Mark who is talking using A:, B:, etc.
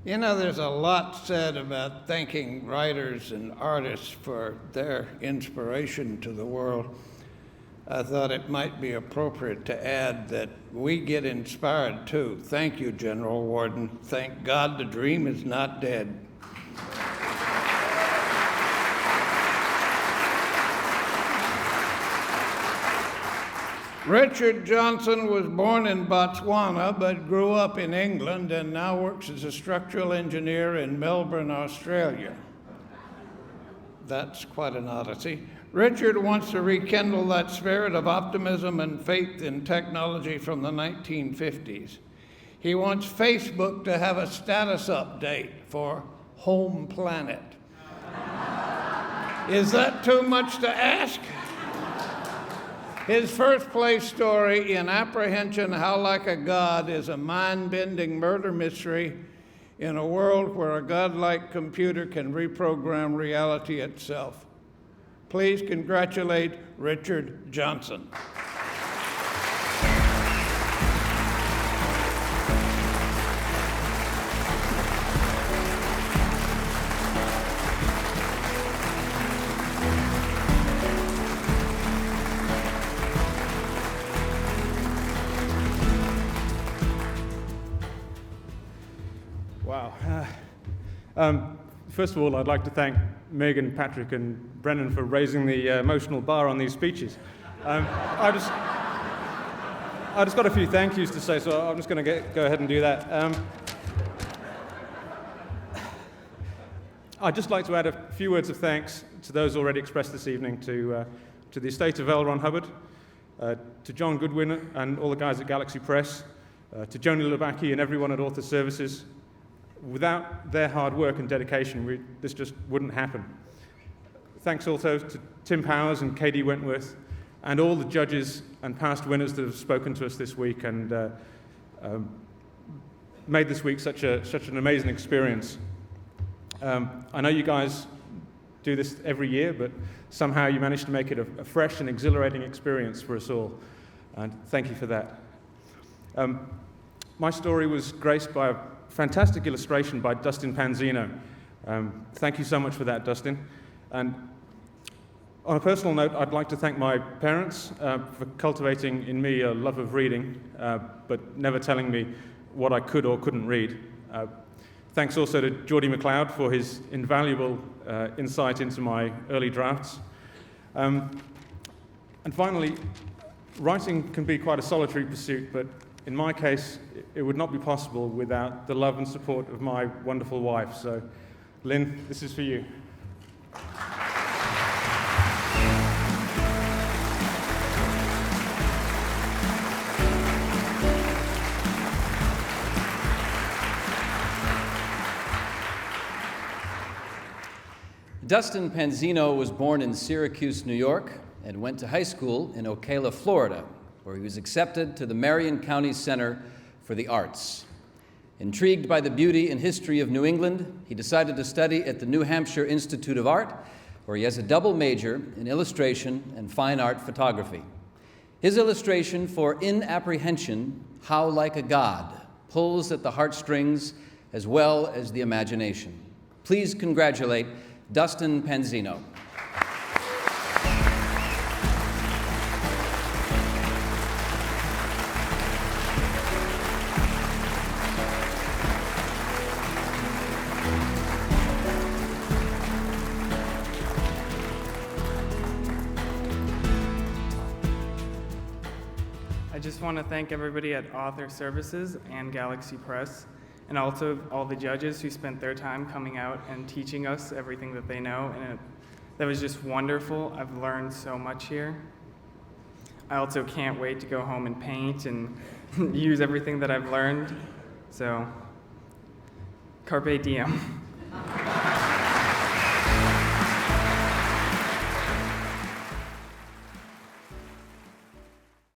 A: You know, there's a lot said about thanking writers and artists for their inspiration to the world. I thought it might be appropriate to add that we get inspired too. Thank you, General Warden. Thank God the dream is not dead. Richard Johnson was born in Botswana but grew up in England and now works as a structural engineer in Melbourne, Australia. That's quite an odyssey. Richard wants to rekindle that spirit of optimism and faith in technology from the 1950s. He wants Facebook to have a status update for Home Planet. Is that too much to ask? His first place story, In Apprehension, How Like a God, is a mind-bending murder mystery in a world where a godlike computer can reprogram reality itself. Please congratulate Richard Johnson.
B: Wow. First of all, I'd like to thank Megan, Patrick, and Brennan for raising the emotional bar on these speeches. I just got a few thank yous to say, so I'm just going to go ahead and do that. I'd just like to add a few words of thanks to those already expressed this evening, to the estate of L. Ron Hubbard, to John Goodwin and all the guys at Galaxy Press, to Joni Lubacki and everyone at Author Services. Without their hard work and dedication, this just wouldn't happen. Thanks also to Tim Powers and K.D. Wentworth and all the judges and past winners that have spoken to us this week and made this week such an amazing experience. I know you guys do this every year, but somehow you managed to make it a fresh and exhilarating experience for us all, and thank you for that. My story was graced by a fantastic illustration by Dustin Panzino. Thank you so much for that, Dustin. And on a personal note, I'd like to thank my parents for cultivating in me a love of reading, but never telling me what I could or couldn't read. Thanks also to Geordie MacLeod for his invaluable insight into my early drafts. And finally, writing can be quite a solitary pursuit, but in my case, it would not be possible without the love and support of my wonderful wife. So, Lynn, this is for you.
C: Dustin Panzino was born in Syracuse, New York, and went to high school in Ocala, Florida, where he was accepted to the Marion County Center for the Arts. Intrigued by the beauty and history of New England, he decided to study at the New Hampshire Institute of Art, where he has a double major in illustration and fine art photography. His illustration for In Apprehension, How Like a God, pulls at the heartstrings as well as the imagination. Please congratulate Dustin Panzino.
D: I just want to thank everybody at Author Services and Galaxy Press, and also all the judges who spent their time coming out and teaching us everything that they know, and that was just wonderful. I've learned so much here. I also can't wait to go home and paint and use everything that I've learned, so carpe diem.